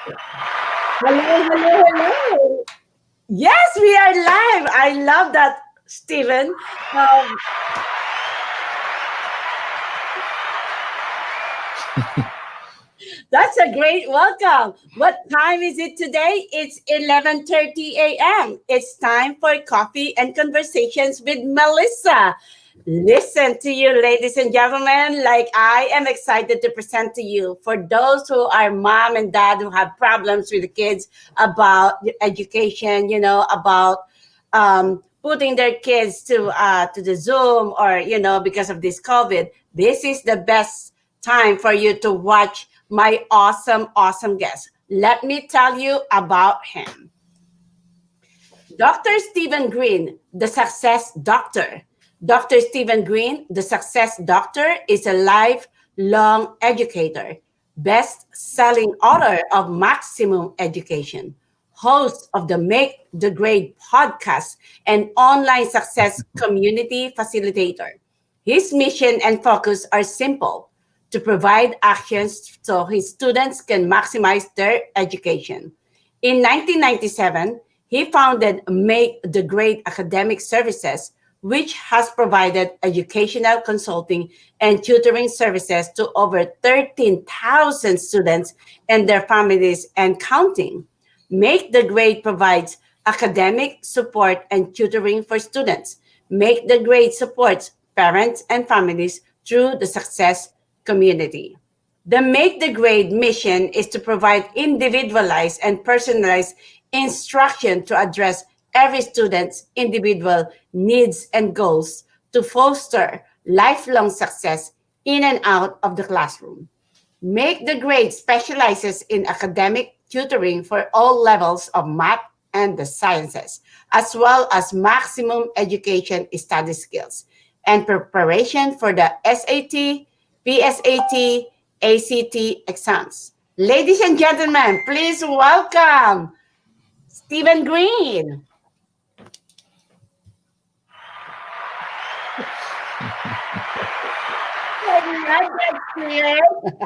Hello, hello, hello. Yes, we are live. I love that, Steven. Um, that's a great welcome. What time is it today? It's 11:30 a.m. It's time for coffee and conversations with Melissa. Listen to you, ladies and gentlemen. Like I am excited to present to you for those who are mom and dad who have problems with the kids about education, about putting their kids to the Zoom or because of this COVID. This is the best time for you to watch my awesome guest. Let me tell you about him. Dr. Steven Greene, the success doctor. Dr. Steven Greene, the success doctor, is a lifelong educator, best-selling author of Maximum Education, host of the Make the Grade podcast, and online success community facilitator. His mission and focus are simple: to provide actions so his students can maximize their education. In 1997, he founded Make the Grade Academic Services, which has provided educational consulting and tutoring services to over 13,000 students and their families and counting. Make the Grade provides academic support and tutoring for students. Make the Grade supports parents and families through the success community. The Make the Grade mission is to provide individualized and personalized instruction to address every student's individual needs and goals to foster lifelong success in and out of the classroom. Make the Grade specializes in academic tutoring for all levels of math and the sciences, as well as maximum education study skills and preparation for the SAT, PSAT, ACT exams. Ladies and gentlemen, please welcome Steven Greene.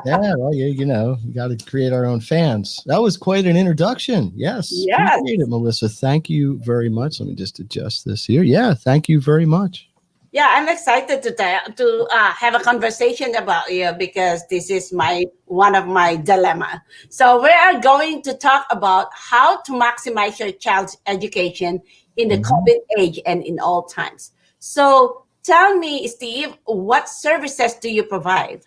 Yeah, well, you got to create our own fans. That was quite an introduction. Yes, Yes. appreciate it, Melissa. Thank you very much. Let me just adjust this here. Yeah, thank you very much. Yeah, I'm excited to have a conversation about you because this is my one of my dilemma. So we are going to talk about how to maximize your child's education in the Mhm. COVID age and in all times. So tell me, Steve, what services do you provide?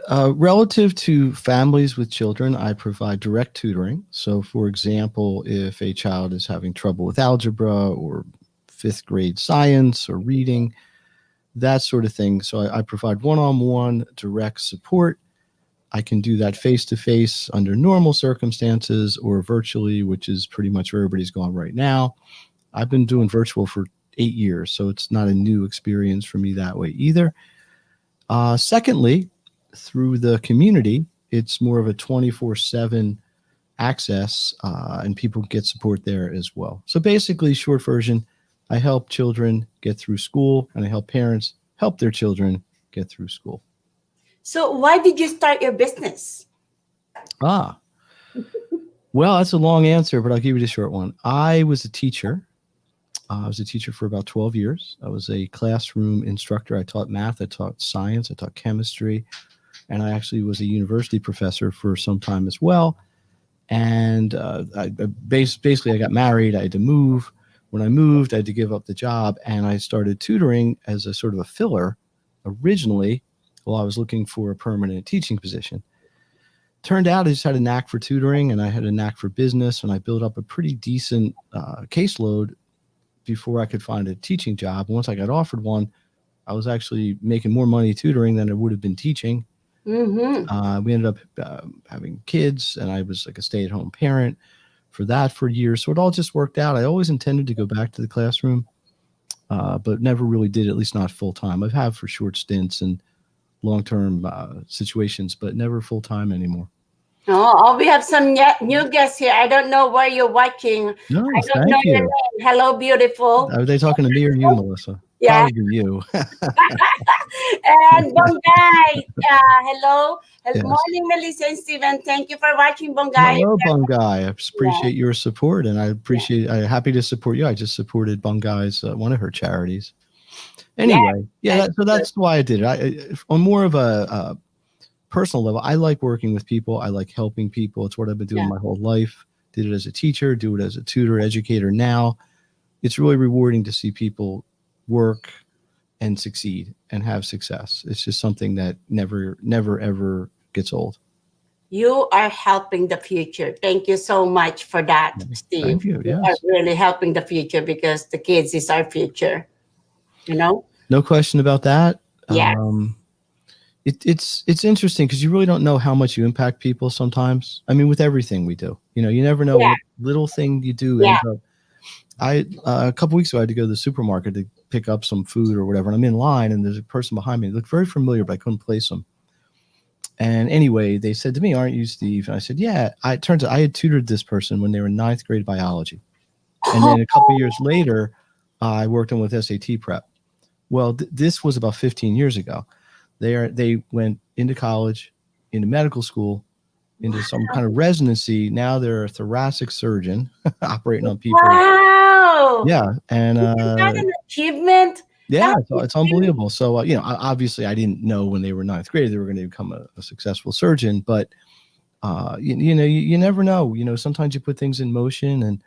Relative to families with children, I provide direct tutoring. So, for example, if a child is having trouble with algebra or fifth grade science or reading, that sort of thing. So, I provide one on one direct support. I can do that face to face under normal circumstances or virtually, which is pretty much where everybody's going right now. I've been doing virtual for 8 years, so it's not a new experience for me that way either. Secondly, through the community, it's more of a 24/7 access, and people get support there as well. So basically, short version, I help children get through school, and I help parents help their children get through school. So why did you start your business? Ah, well, that's a long answer, but I'll give you the short one. I was a teacher. I was a teacher for about 12 years. I was a classroom instructor. I taught math, I taught science, I taught chemistry, and I actually was a university professor for some time as well. And basically, I got married. I had to move. When I moved, I had to give up the job, and I started tutoring as a sort of a filler originally while I was looking for a permanent teaching position. Turned out I just had a knack for tutoring, and I had a knack for business, and I built up a pretty decent caseload before I could find a teaching job. Once I got offered one, I was actually making more money tutoring than I would have been teaching. Mm-hmm. We ended up having kids, and I was like a stay-at-home parent for that for years. So it all just worked out. I always intended to go back to the classroom, but never really did, at least not full-time. I've had for short stints and long-term situations, but never full-time anymore. Oh, we have some new guests here. I don't know where you're watching. No, I don't know thank your you. name. Hello, beautiful. Are they talking to me or you, Melissa? Yeah. Probably you. And Bongay, hello. Good Yes. morning, Melissa and Steven. Thank you for watching, Bongay. Hello, Bungai. I just Yeah, appreciate your support, and yeah, I'm happy to support you. I just supported Bungai's one of her charities. yeah. Anyway, yeah, That's so good. that's why I did it. On more of a personal level, I like working with people. I like helping people. It's what I've been doing Yeah. my whole life. Did it as a teacher, do it as a tutor, educator now. It's really rewarding to see people work and succeed and have success. It's just something that never, ever gets old. You are helping the future. Thank you so much for that, Thank Steve. you. You are Yes. really helping the future because the kids is our future, you know? No question about that. Yeah. It's interesting because you really don't know how much you impact people sometimes. I mean, with everything we do, you never know Yeah. what little thing you do Yeah. ends up. I a couple weeks ago I had to go to the supermarket to pick up some food or whatever, and I'm in line, and there's a person behind me. They looked very familiar, but I couldn't place them. And anyway, they said to me, "Aren't you Steve?" And I said, "Yeah." It turns out I had tutored this person when they were in ninth grade biology, and then a couple years later, I worked on with SAT prep. Well, this was about 15 years ago. They went into college, into medical school, into some kind of residency. Now they're a thoracic surgeon operating on people. Wow. Yeah, and Isn't that an achievement? yeah, That is it's really, unbelievable. So obviously, I didn't know when they were ninth grade they were going to become a successful surgeon, but you never know. Sometimes you put things in motion and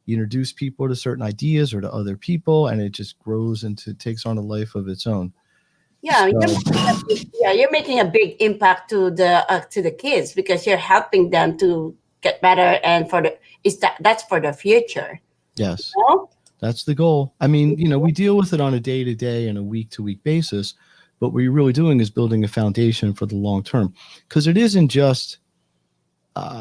you introduce people to certain ideas or to other people, and it just grows into takes on a life of its own. yeah, So you're making a big impact to the kids because you're helping them to get better and for the is that's for the future. yes, No? that's the goal. I mean, we deal with it on a day-to-day and a week-to-week basis, but what you're really doing is building a foundation for the long term. Because it isn't just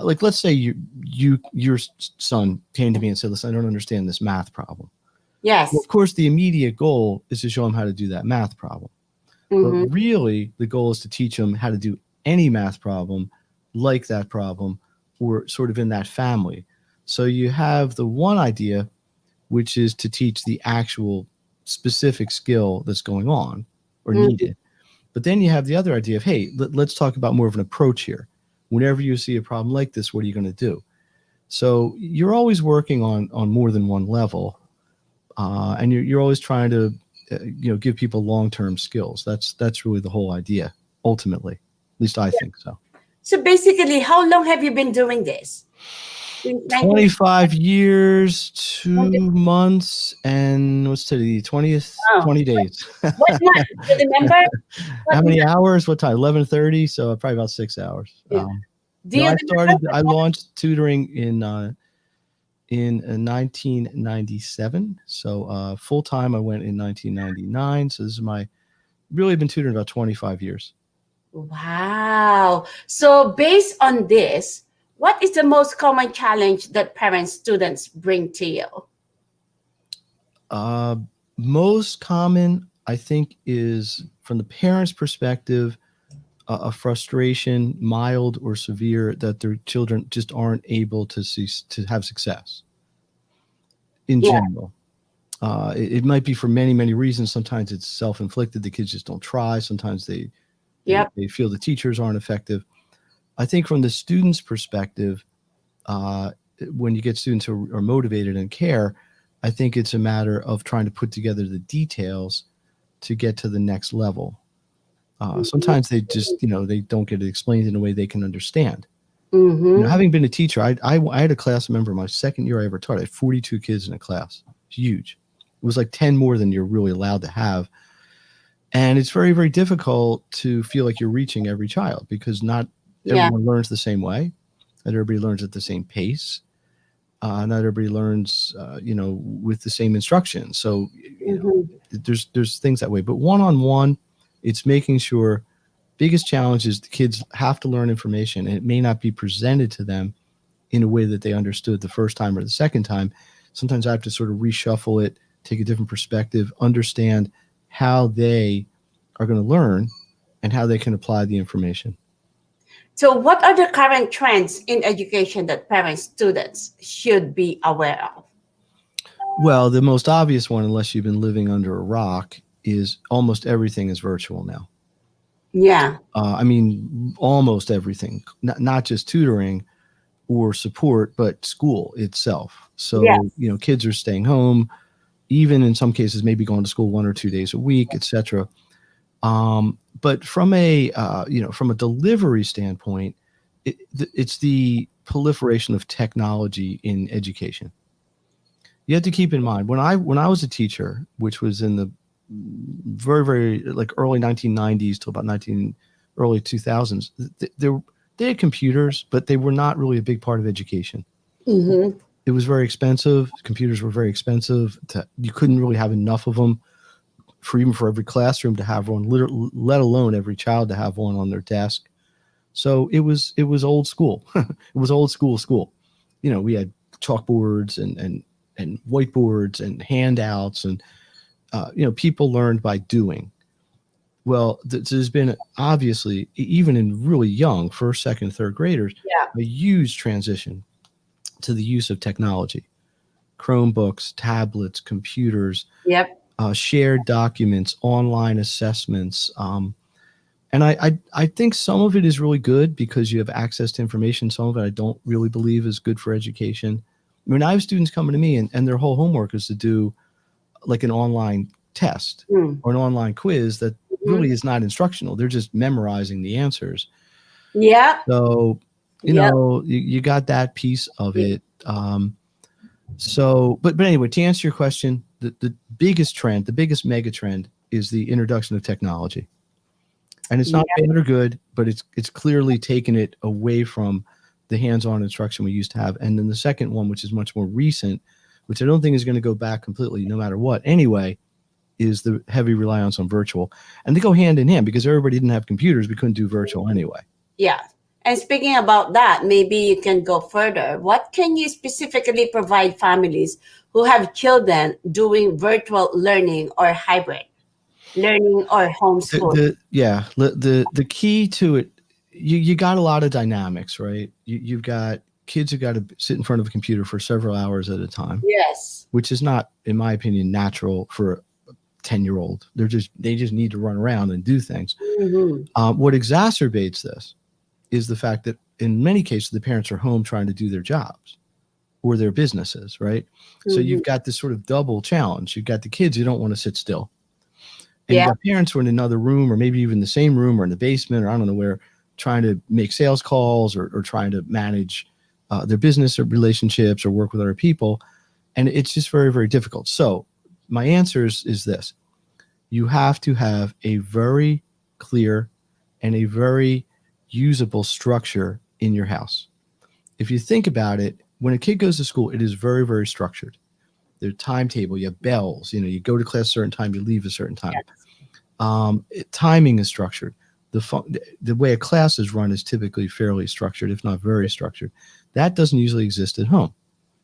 like, let's say your son came to me and said, "Listen, I don't understand this math problem." Well, Yes. of course, the immediate goal is to show him how to do that math problem. But Mm-hmm. really, the goal is to teach them how to do any math problem like that problem or sort of in that family. So you have the one idea, which is to teach the actual specific skill that's going on or Mm-hmm. needed. But then you have the other idea of, hey, let's talk about more of an approach here. Whenever you see a problem like this, what are you going to do? So you're always working on more than one level, and you're always trying to give people long-term skills. That's really the whole idea. Ultimately, at least I think so. So basically, how long have you been doing this? Since 19 25 years, 2 months, and what's today? 20th, Oh, 20 days. what month? Do you remember? What How many month? hours? What time? 11:30. So probably about 6 hours. Yeah. Do No, you remember? I launched tutoring in 1997. So full time I went in 1999. So this is my really been tutoring about 25 years. Wow. So based on this, what is the most common challenge that parents, students bring to you? Uh, Most common, I think, is from the parents' perspective, a frustration, mild or severe, that their children just aren't able to have success in Yeah. general. It might be for many, many reasons. Sometimes it's self-inflicted. The kids just don't try. Sometimes Yep. they feel the teachers aren't effective. I think from the student's perspective, uh, when you get students who are motivated and care, I think it's a matter of trying to put together the details to get to the next level. Sometimes they just, they don't get it explained in a way they can understand. Mm-hmm. Having been a teacher, I had a class member my second year I ever taught. I had 42 kids in a class. It's huge. It was like 10 more than you're really allowed to have. And it's very, very difficult to feel like you're reaching every child because not Yeah. everyone learns the same way. Not everybody learns at the same pace. Not everybody learns, with the same instruction. So, Mm-hmm. there's things that way. But one-on-one, it's making sure biggest challenge is the kids have to learn information, and it may not be presented to them in a way that they understood the first time or the second time. Sometimes I have to sort of reshuffle it, take a different perspective, understand how they are going to learn and how they can apply the information. So what are the current trends in education that parents, students should be aware of? Well, the most obvious one, unless you've been living under a rock, is almost everything is virtual now. Yeah. I mean, almost everything, not just tutoring or support, but school itself. So, Yes. kids are staying home, even in some cases, maybe going to school 1 or 2 days a week, etc. But from a delivery standpoint, it's the proliferation of technology in education. You have to keep in mind when I was a teacher, which was in the very very like early 1990s to about 19 early 2000s, they had computers, but they were not really a big part of education. Mm-hmm. It was very expensive. Computers were very expensive. You couldn't really have enough of them for every classroom to have one, let alone every child to have one on their desk. So it was old school. It was old school. We had chalkboards and whiteboards and handouts, and people learned by doing. Well, there's been obviously, even in really young first, second, third graders, Yeah. a huge transition to the use of technology, Chromebooks, tablets, computers, Yep. shared documents, online assessments. And I think some of it is really good because you have access to information. Some of it I don't really believe is good for education. I mean, I have students coming to me and their whole homework is to do like an online test Mm. or an online quiz that Mhm. really is not instructional. They're just memorizing the answers. Yep. So, Yep. you got that piece of it. But anyway, to answer your question, the biggest trend, the biggest mega trend is the introduction of technology. And it's not Yep. bad or good, but it's clearly taken it away from the hands-on instruction we used to have. And then the second one, which is much more recent, which I don't think is going to go back completely no matter what anyway, is the heavy reliance on virtual. And they go hand in hand because everybody didn't have computers. We couldn't do virtual anyway. Yeah. And speaking about that, maybe you can go further. What can you specifically provide families who have children doing virtual learning or hybrid learning or homeschool? The key to it, you got a lot of dynamics, right? You've got kids who got to sit in front of a computer for several hours at a time, Yes. which is not, in my opinion, natural for a 10-year-old. They just need to run around and do things. Mm-hmm. What exacerbates this is the fact that in many cases the parents are home trying to do their jobs or their businesses, right? So Mm-hmm. you've got this sort of double challenge. You've got the kids who don't want to sit still, and Yeah. you got parents who are in another room or maybe even the same room or in the basement or I don't know where, trying to make sales calls or trying to manage their business or relationships or work with other people. And it's just very, very difficult. So my answer is this. You have to have a very clear and a very usable structure in your house. If you think about it, when a kid goes to school, it is very, very structured. Their timetable, you have bells, you go to class a certain time, you leave a certain time. Timing is structured. The way a class is run is typically fairly structured, if not very structured. That doesn't usually exist at home.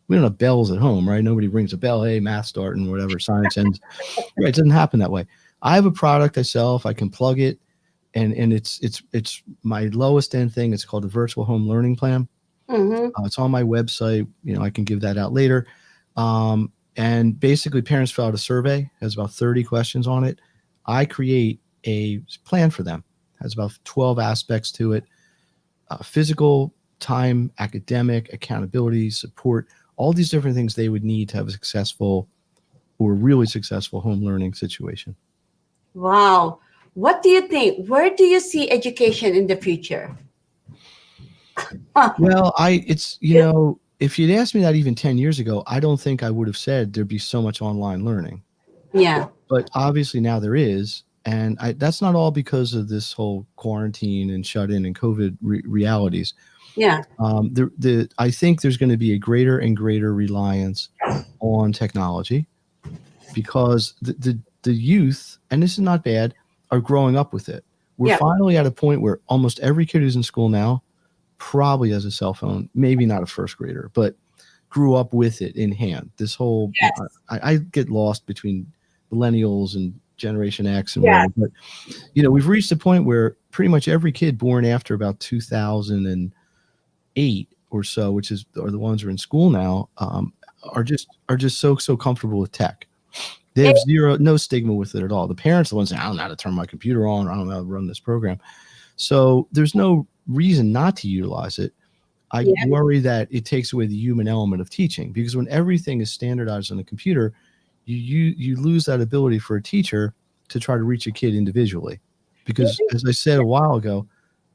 We don't have bells at home, right? Nobody rings a bell, hey, math starting, whatever, science ends. Right, it doesn't happen that way. I have a product I sell. If I can plug it, and it's my lowest end thing. It's called the Virtual Home Learning Plan. Mm-hmm. It's on my website. I can give that out later. And basically, parents fill out a survey. Has about 30 questions on it. I create a plan for them. Has about 12 aspects to it: physical, time, academic, accountability, support. All these different things they would need to have a successful or really successful home learning situation. Wow. What do you think? Where do you see education in the future? Well, if you'd asked me that even 10 years ago, I don't think I would have said there'd be so much online learning. Yeah. But obviously now there is. And that's not all because of this whole quarantine and shut in and COVID realities. Yeah. I think there's going to be a greater and greater reliance on technology because the youth, and this is not bad, are growing up with it. We're Yeah. finally at a point where almost every kid who's in school now probably has a cell phone, maybe not a first grader, but grew up with it in hand. This whole, Yes. I get lost between millennials and Generation X and Yes. whatever, but we've reached a point where pretty much every kid born after about 2008 or so, are the ones who are in school now, are just so comfortable with tech. They have no stigma with it at all. The parents are the ones saying, I don't know how to turn my computer on, or I don't know how to run this program. So there's no reason not to utilize it. I Yeah. worry that it takes away the human element of teaching, because when everything is standardized on a computer, you lose that ability for a teacher to try to reach a kid individually. Because as I said a while ago,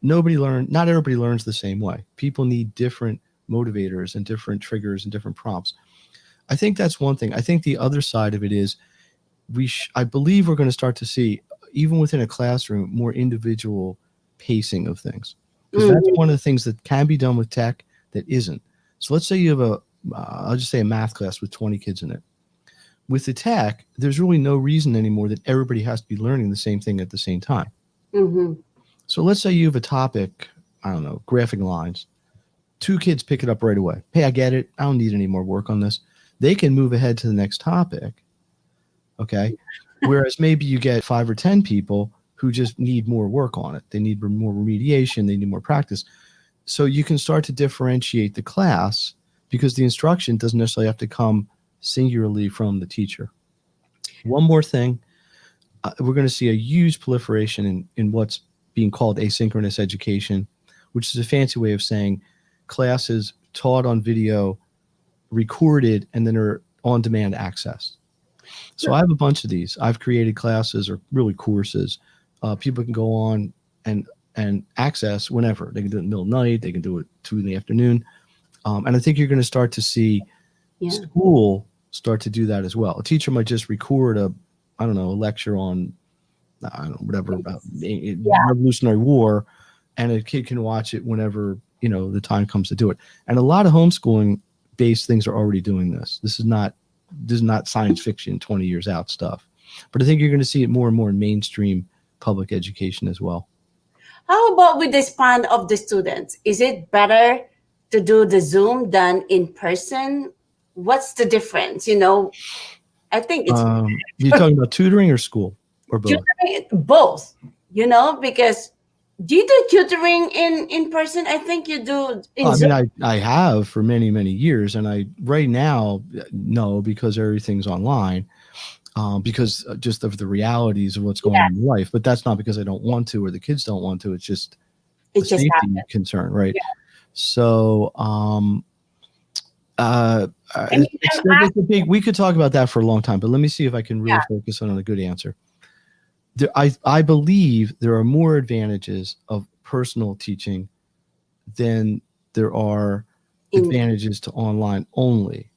not everybody learns the same way. People need different motivators and different triggers and different prompts. I think that's one thing. I think the other side of it is I believe we're going to start to see, even within a classroom, more individual pacing of things, because that's one of the things that can be done with tech that isn't. So let's say you have I'll just say a math class with 20 kids in it. With the tech, there's really no reason anymore that everybody has to be learning the same thing at the same time. Mm-hmm. So let's say you have a topic, I don't know, graphing lines. 2 kids pick it up right away. Hey, I get it. I don't need any more work on this. They can move ahead to the next topic. Okay. Whereas maybe you get 5 or 10 people who just need more work on it. They need more remediation. They need more practice. So you can start to differentiate the class, because the instruction doesn't necessarily have to come singularly from the teacher. One more thing, we're going to see a huge proliferation in what's being called asynchronous education, which is a fancy way of saying classes taught on video, recorded, and then are on-demand access. So I have a bunch of these. I've created classes, or really courses. People can go on and access whenever. They can do it in the middle of the night. They can do it 2 in the afternoon. And I think you're going to start to see school start to do that as well. A teacher might just record a lecture on, I don't know, whatever, Revolutionary War, and a kid can watch it whenever, the time comes to do it. And a lot of homeschooling based things are already doing this. This is not science fiction 20 years out stuff. But I think you're going to see it more and more in mainstream public education as well. How about with the span of the students? Is it better to do the Zoom than in person? What's the difference? I think it's you're talking about tutoring or school, or both? both, because do you do tutoring in person? I think you do in Zoom. I have for many, many years. And right now, no, because everything's online. Because just of the realities of what's going on in life. But that's not because I don't want to or the kids don't want to. It's just a safety concern, right? Yeah. So it's a big. We could talk about that for a long time, but let me see if I can really focus on a good answer. I believe there are more advantages of personal teaching than there are advantages to online only.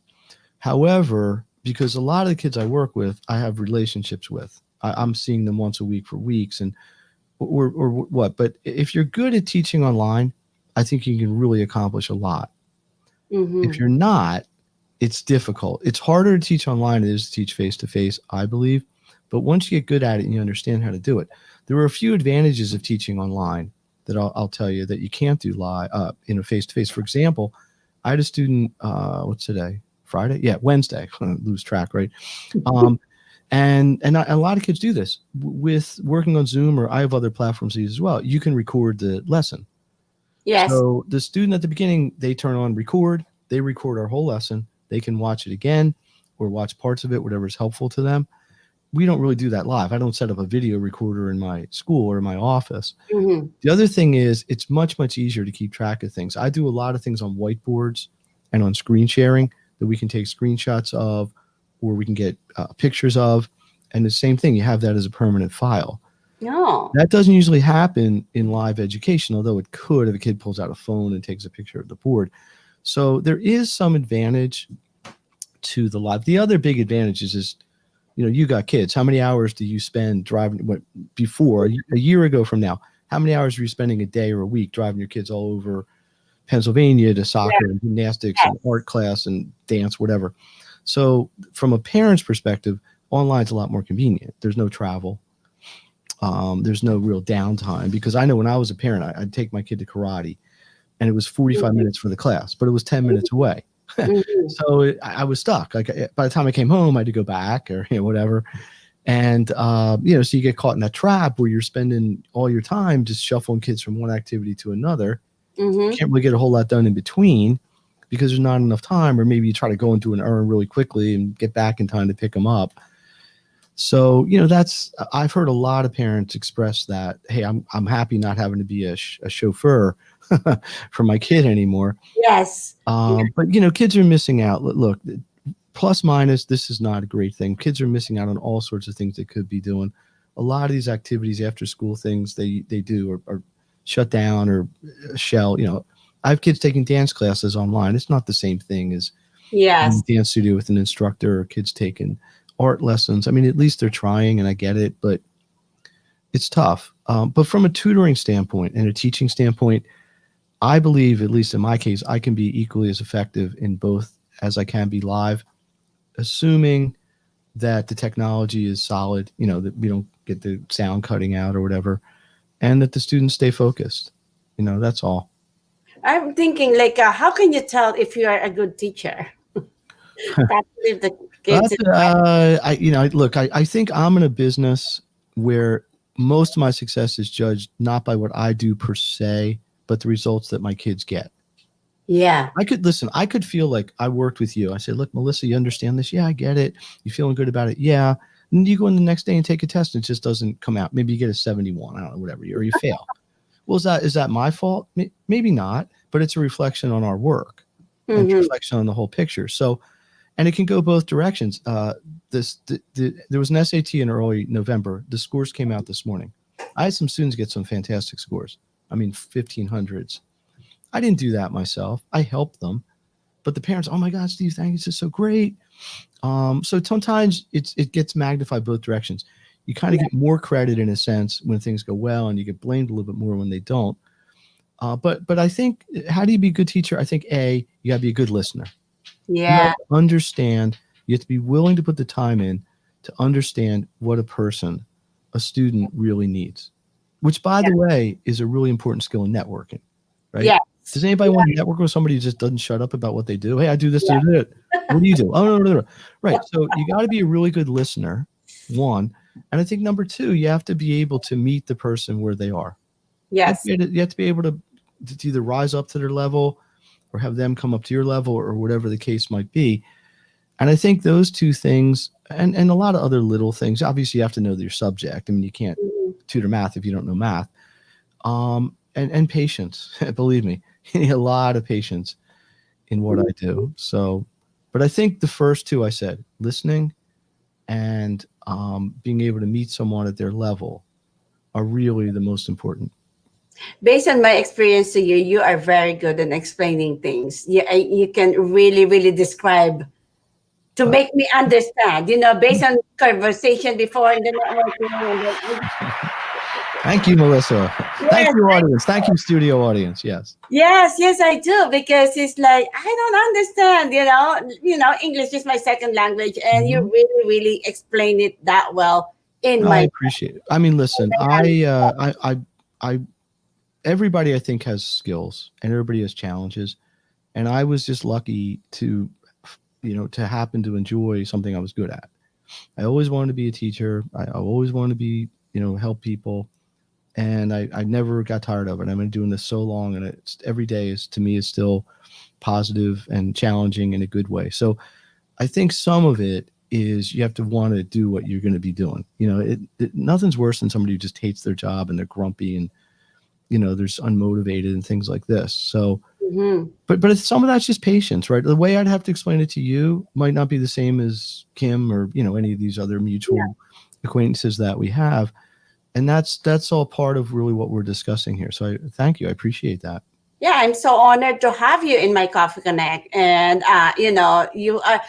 However, because a lot of the kids I work with, I have relationships with. I'm seeing them once a week for weeks, or what. But if you're good at teaching online, I think you can really accomplish a lot. Mm-hmm. If you're not, it's difficult. It's harder to teach online than it is to teach face-to-face, I believe. But once you get good at it and you understand how to do it, there are a few advantages of teaching online that I'll tell you that you can't do live in a face-to-face. For example, I had a student, what's today? Friday? Yeah, Wednesday. Lose track, right? And a lot of kids do this with working on Zoom, or I have other platforms as well. You can record the lesson. Yes. So the student at the beginning, they turn on record. They record our whole lesson. They can watch it again or watch parts of it, whatever's helpful to them. We don't really do that live. I don't set up a video recorder in my school or in my office. Mm-hmm. The other thing is it's much, much easier to keep track of things. I do a lot of things on whiteboards and on screen sharing that we can take screenshots of, or we can get pictures of. And the same thing, you have that as a permanent file. No. That doesn't usually happen in live education, although it could if a kid pulls out a phone and takes a picture of the board. So there is some advantage to the live. The other big advantage is, you got kids. How many hours do you spend driving? Before, a year ago from now, how many hours were you spending a day or a week driving your kids all over Pennsylvania to soccer and gymnastics and art class and dance, whatever? So from a parent's perspective, online's a lot more convenient. There's no travel. There's no real downtime, because I know when I was a parent, I'd take my kid to karate and it was 45 minutes for the class, but it was 10 minutes away. So I was stuck. Like by the time I came home, I had to go back or whatever. And, so you get caught in that trap where you're spending all your time just shuffling kids from one activity to another. Mm-hmm. You can't really get a whole lot done in between because there's not enough time, or maybe you try to go into an errand really quickly and get back in time to pick them up. So, I've heard a lot of parents express that, hey, I'm happy not having to be a chauffeur for my kid anymore. Yes. But, kids are missing out. Look, plus minus, this is not a great thing. Kids are missing out on all sorts of things they could be doing. A lot of these activities, after school things they do are shut down or shell. I have kids taking dance classes online. It's not the same thing as in Yes. the dance studio with an instructor, or kids taking art lessons. I mean, at least they're trying, and I get it, but it's tough. But from a tutoring standpoint and a teaching standpoint, I believe, at least in my case, I can be equally as effective in both as I can be live, assuming that the technology is solid, that we don't get the sound cutting out or whatever, and that the students stay focused. That's all. I'm thinking, like, how can you tell if you are a good teacher? That's if the kids. Look, I think I'm in a business where most of my success is judged not by what I do per se, but the results that my kids get. Yeah. I could feel like I worked with you. I said, look, Melissa, you understand this? Yeah, I get it. You feeling good about it? Yeah. And you go in the next day and take a test and it just doesn't come out. Maybe you get a 71, I don't know, whatever, or you fail. Well, is that my fault? Maybe not, but it's a reflection on our work and a reflection on the whole picture. So, and it can go both directions. There was an SAT in early November. The scores came out this morning. I had some students get some fantastic scores. I mean, 1500s. I didn't do that myself. I helped them, but the parents, oh my God, Steve, thank you, this is so great. So sometimes it gets magnified both directions. You kind of get more credit in a sense when things go well, and you get blamed a little bit more when they don't. But I think, how do you be a good teacher? I think you got to be a good listener. Yeah. You have to understand. You have to be willing to put the time in to understand what a student really needs, which, by the way, is a really important skill in networking, right? Yeah. Does anybody want to network with somebody who just doesn't shut up about what they do? Hey, I do this. What do you do? Oh, no. Right. So you got to be a really good listener, one. And I think number two, you have to be able to meet the person where they are. Yes. You have to be able to either rise up to their level or have them come up to your level, or whatever the case might be. And I think those two things, and a lot of other little things, obviously you have to know your subject. I mean, you can't tutor math if you don't know math. And patience, believe me, you need a lot of patience in what I do. So, but I think the first two I said, listening and being able to meet someone at their level, are really the most important. Based on my experience to you, you are very good in explaining things. You can really, really describe to make me understand, based on conversation before in the networking. Thank you, Melissa. Thank Yes, you, audience. Thank you, studio audience. Yes. yes, I do, because it's like I don't understand. English is my second language, and you really, really explain it that well in I my. appreciate it. I mean, listen, I everybody I think has skills, and everybody has challenges, and I was just lucky to happen to enjoy something I was good at. I always wanted to be a teacher. I always wanted to be, help people. And I never got tired of it. I've been doing this so long, and it's every day is, to me, is still positive and challenging in a good way. So I think some of it is you have to want to do what you're going to be doing. Nothing's worse than somebody who just hates their job and they're grumpy and, there's unmotivated and things like this. So, but some of that's just patience, right? The way I'd have to explain it to you might not be the same as Kim or, any of these other mutual acquaintances that we have. And that's all part of really what we're discussing here. So thank you. I appreciate that. Yeah, I'm so honored to have you in my Coffee Connect. And, you are,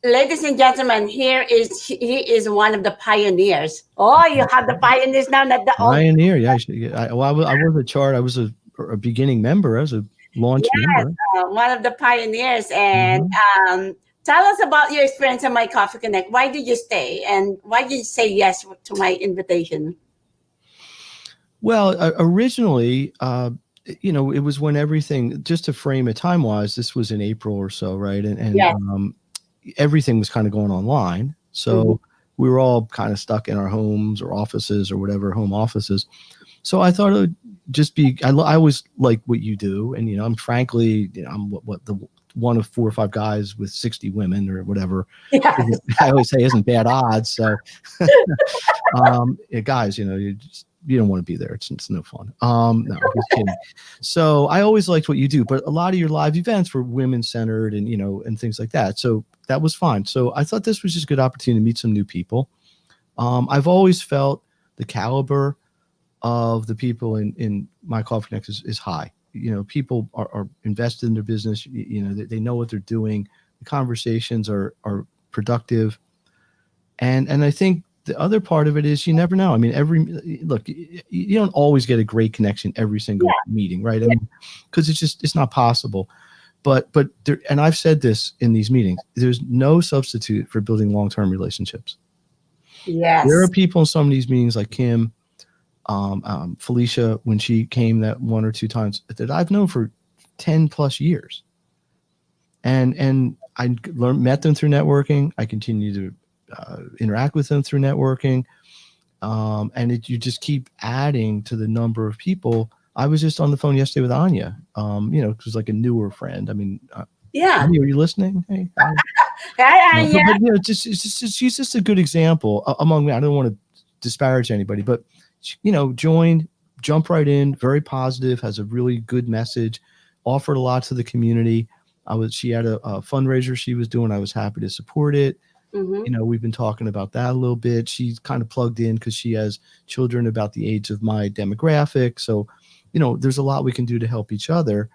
ladies and gentlemen, he is one of the pioneers. Oh, you have the pioneers now, not the old. Pioneer. Yeah. I was a chart. I was a beginning member. I was a launch member. One of the pioneers. And tell us about your experience on my Coffee Connect. Why did you stay? And why did you say yes to my invitation? Well, originally, it was when everything, just to frame it time-wise, this was in April or so, right? And everything was kind of going online. So we were all kind of stuck in our homes or offices or whatever, home offices. So I thought it would just be. I always like what you do, and I'm frankly, I'm what the one of 4 or 5 guys with 60 women or whatever. Yes. I always say isn't bad odds. So, yeah, guys, you don't want to be there. It's no fun. No, I'm just kidding. So I always liked what you do, but a lot of your live events were women centered and, and things like that. So that was fine. So I thought this was just a good opportunity to meet some new people. I've always felt the caliber of the people in my Coffee Connect is high. People are invested in their business. They know what they're doing. The conversations are productive. And I think the other part of it is you never know. I mean, you don't always get a great connection every single meeting, right? I mean, because it's not possible. But there, and I've said this in these meetings, there's no substitute for building long-term relationships. Yes. There are people in some of these meetings like Kim, Felicia, when she came that 1 or 2 times, that I've known for 10 plus years. And I met them through networking. I continue to interact with them through networking. And you just keep adding to the number of people. I was just on the phone yesterday with Anya, it was like a newer friend. I mean, yeah. Anya, are you listening? Hey, Hi, Anya. but she's just a good example among me. I don't want to disparage anybody, but joined, jumped right in, very positive, has a really good message, offered a lot to the community. She had a fundraiser she was doing. I was happy to support it. Mm-hmm. We've been talking about that a little bit. She's kind of plugged in because she has children about the age of my demographic. So, there's a lot we can do to help each other.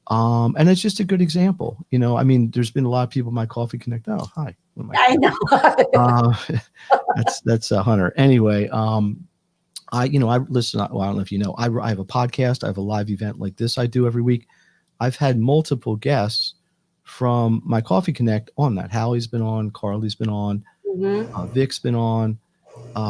And it's just a good example. I mean, there's been a lot of people in my Coffee Connect. Oh, hi. I know. That's Hunter. Anyway, I listen. Well, I don't know if you know. I have a podcast. I have a live event like this I do every week. I've had multiple guests from my Coffee Connect on that. Hallie's been on, Carly's been on, Vic's been on. Be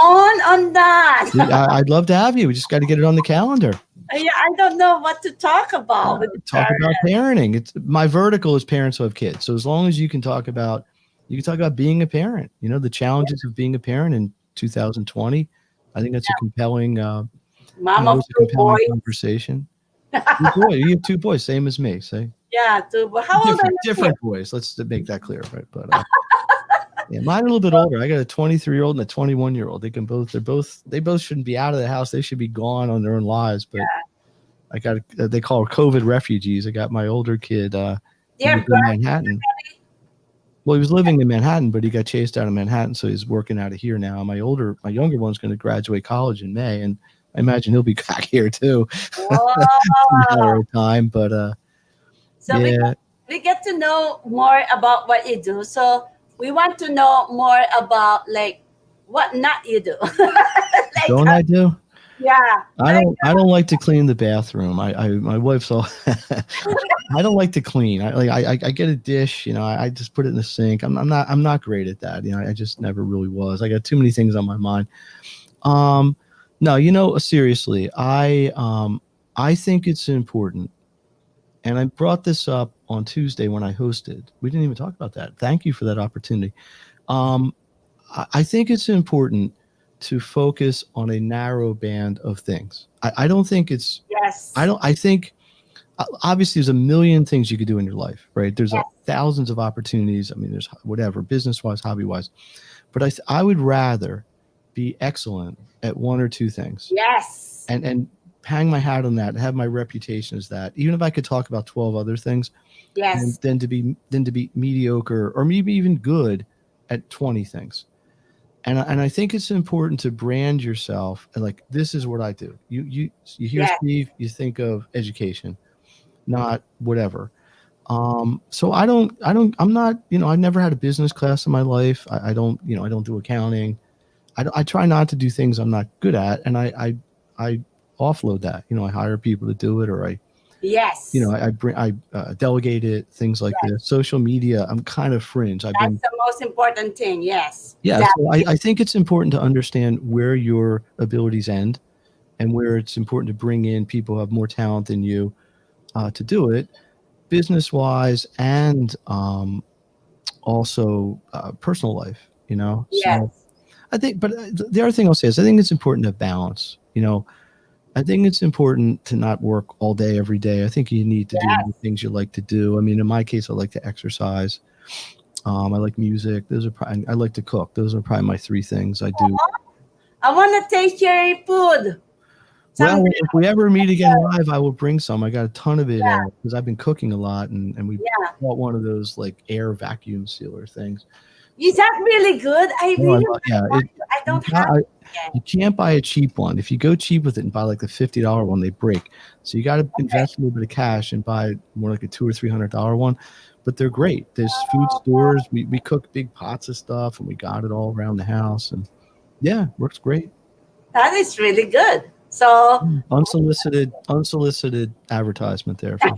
on that. I'd love to have you. We just got to get it on the calendar. Yeah, I don't know what to talk about. Talk about parenting. It's my vertical is parents who have kids. So as long as you can talk about being a parent, the challenges of being a parent in 2020. I think that's a compelling, Mom of 2 boys. Conversation. You have 2 boys, same as me. Say. Yeah, 2 boys. How old are you? Different boys. Let's make that clear, right? But yeah, mine are a little bit older. I got a 23-year-old and a 21-year-old. They both shouldn't be out of the house. They should be gone on their own lives. But I got they call her COVID refugees. I got my older kid in Manhattan. Well, he was living in Manhattan, but he got chased out of Manhattan, so he's working out of here now. My younger one's going to graduate college in May, and I imagine he'll be back here too. Matter of time, but so yeah. we get to know more about what you do. So we want to know more about what not you do. Don't I do? Yeah. I don't like to clean the bathroom. My wife's all I don't like to clean. I get a dish, I just put it in the sink. I'm not great at that. I just never really was. I got too many things on my mind. No, seriously, I think it's important. And I brought this up on Tuesday when I hosted. We didn't even talk about that. Thank you for that opportunity. I think it's important to focus on a narrow band of things. I don't think it's. Yes. I think obviously there's a million things you could do in your life, right? There's thousands of opportunities. I mean, there's whatever, business-wise, hobby-wise. But I would rather be excellent at 1 or 2 things. Yes. And hang my hat on that and have my reputation as that. Even if I could talk about 12 other things. Yes. And then to be mediocre or maybe even good at 20 things. And I think it's important to brand yourself and this is what I do. You hear Steve, you think of education, not whatever. So I'm not, I never had a business class in my life. I don't do accounting. I try not to do things I'm not good at. And I offload that, I hire people to do it, or I delegate it, things like this. Social media, I'm kind of fringe. That's the most important thing. Yes. Yeah. So I think it's important to understand where your abilities end and where it's important to bring in people who have more talent than you to do it, business wise and also personal life, Yes. So I think, but the other thing I'll say is I think it's important to balance, you know, I think it's important to not work all day, every day. I think you need to do the things you like to do. I mean, in my case, I like to exercise. I like music. Those are probably, I like to cook. Those are probably my three things I do. I want to taste your food. Well, Someday. if we ever meet again live, I will bring some. I got a ton of it because I've been cooking a lot, and we Yeah. bought one of those like air vacuum sealer things. Is that really good? I Oh, really yeah, want to. I you don't have it you yet. can't buy a cheap one. If you go cheap with it and buy like the $50 one, they break. So you got to Okay. invest a little bit of cash and buy more like a $200 or $300 one. But they're great. There's food Oh, stores. We cook big pots of stuff, and we got it all around the house. And yeah, works great. that is really good. So, Unsolicited advertisement there for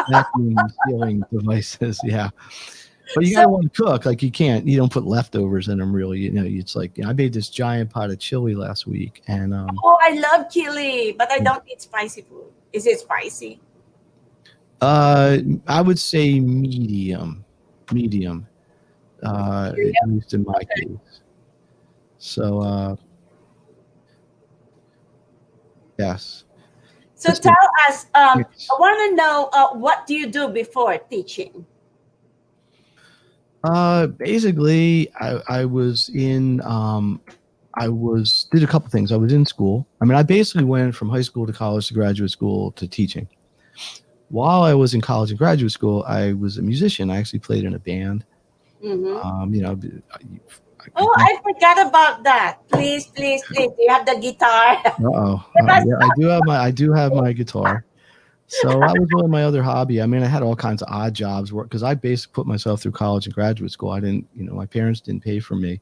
vacuum sealing devices. Yeah. But you so gotta want to cook. Like you don't put leftovers in them really. It's like I made this giant pot of chili last week, and oh, I love chili, but I don't eat spicy food. Is it spicy? I would say medium, at Medium? least in my Okay. case. So yes, So listen, tell us. I it's, want to know what do you do before teaching? basically I was in did a couple things. I was in school. I mean, I basically went from high school to college to graduate school to teaching. While I was in college and graduate school, I was a musician. I actually played in a band. Mm-hmm. You know, I Oh, I forgot about that. Please, please, please. Do you have the guitar? uh-oh. Give us Yeah, I do have my guitar. So that was really my other hobby. I mean, I had all kinds of odd jobs work because I basically put myself through college and graduate school. I didn't, my parents didn't pay for me.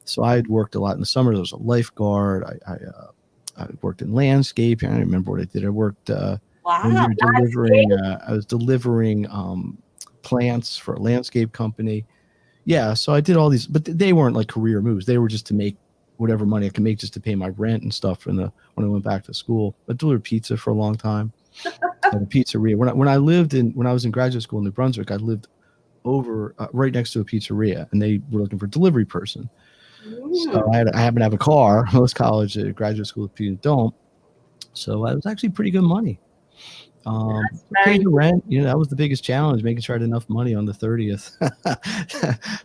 So I had worked a lot in the summer. There was a lifeguard. I worked in landscape. I don't remember what I did. I worked one wow, year delivering. landscape. I was delivering plants for a landscape company. Yeah, so I did all these, but they weren't like career moves. They were just to make whatever money I could make just to pay my rent and stuff. When I went back to school, I delivered pizza for a long time at a pizzeria. When I was in graduate school in New Brunswick, I lived over right next to a pizzeria, and they were looking for a delivery person. So Mm, I happen to have a car. Most college, graduate school people don't. So it was actually pretty good money. that's Paid very the rent. That was the biggest challenge, making sure I had enough money on the 30th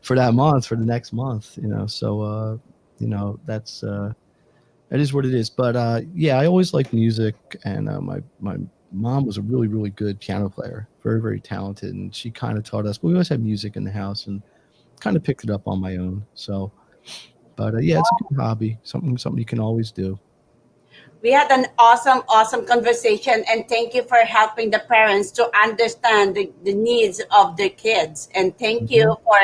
for that month, for the next month. So that's that is what it is. But yeah, I always liked music, and my mom was a really really good piano player, very very talented, and she kind of taught us. But we always had music in the house, and kind of picked it up on my own. So, but yeah, it's a good hobby, something you can always do. We had an awesome, awesome conversation, and thank you for helping the parents to understand the needs of their kids. And thank Mhm. you for,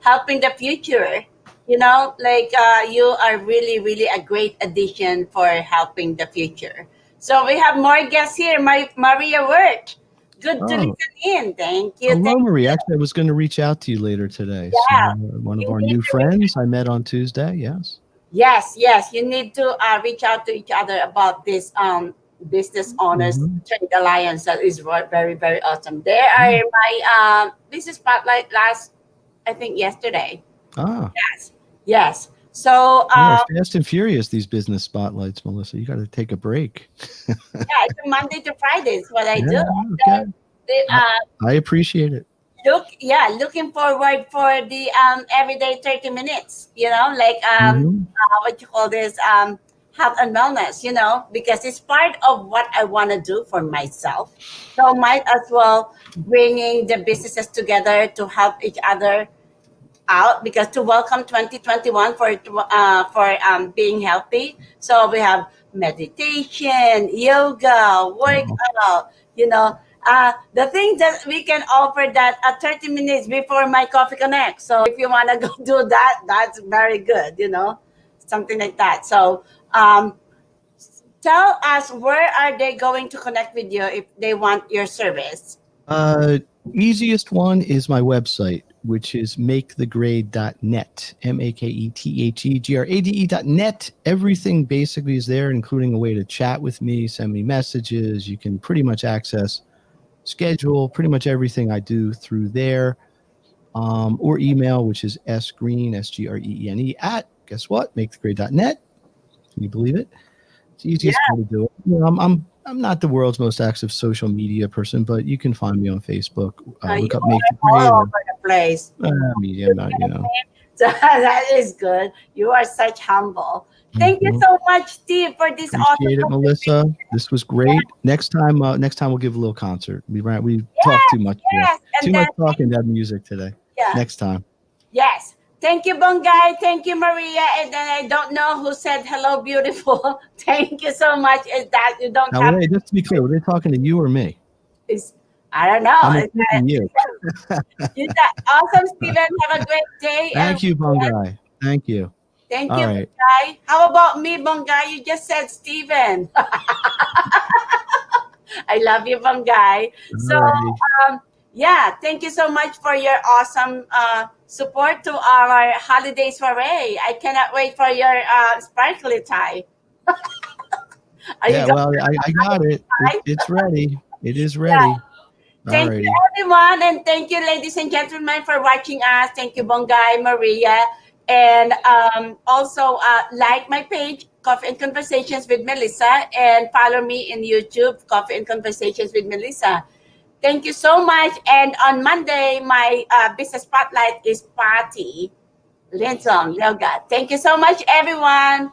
helping the future. Like you are really, really a great addition for helping the future. So we have more guests here. Maria Wirt. Good to Oh, listen in. Thank you. hello, Thank Marie. you. Actually, I was going to reach out to you later today. So, Yeah. one of You our need new to reach. friends I met on Tuesday. Yes. Yes, yes. You need to reach out to each other about this business owners Hmm. trade alliance that is very, very awesome. They are my business spotlight last, I think, yesterday. Ah, Yes, yes. So yeah, Fast and Furious, these business spotlights, Melissa. You got to take a break. yeah, it's a Monday to Friday is what I do. Yeah, okay. The, I, I appreciate it. looking forward for the everyday 30 minutes, like Hmm. what you call this health and wellness, because it's part of what I want to do for myself. So might as well bringing the businesses together to help each other out, because to welcome 2021 for being healthy. So we have meditation, yoga, Wow. workout, the thing that we can offer that at 30 minutes before my coffee connect. So if you want to go do that, that's very good, something like that. So tell us, where are they going to connect with you if they want your service? Uh, Easiest one is my website, which is makethegrade.net, MaketheGrade.net. Everything basically is there, including a way to chat with me, send me messages. You can pretty much access, schedule pretty much everything I do through there, or email, which is sgreene, SGREENE, at, guess what, makethegrade.net. Can you believe it? It's the easiest way to do it. I'm not the world's most active social media person, but you can find me on Facebook. Look You up Make It are Great all or over the place. media. Not, So that is good. You are such humble. Thank you Mhm. so much, Steve, for this awesome Appreciate it, Melissa. conversation. This was great. Next time we'll give a little concert. We talked Yes, too much today. yes. And Too then, much talking about music today. yeah, Next time. yes. Thank you, Bongay. Thank you, Maria. And then I don't know who said hello, beautiful. Thank you so much. Is that you don't Now, have just to be clear, were they talking to you or me? is I don't know. I'm Is that, including you. is that awesome, Steven? Have a great day and Thank you, weekend. Bungai. Thank you. Thank All you, right. Bongay. How about me, Bongay? You just said Steven. I love you, Bongay. So, All righty. yeah, thank you so much for your awesome support to our holiday soiree. I cannot wait for your sparkly tie. Are you Yeah, going well, I got it. to It's ready. It is Yeah. ready. All Thank you, righty. everyone. And thank you, ladies and gentlemen, for watching us. Thank you, Bongay, Maria. And also like my page, Coffee and Conversations with Melissa, and follow me in YouTube, Coffee and Conversations with Melissa. Thank you so much. And on Monday, my business spotlight is Patty Linson Yoga. Thank you so much, everyone.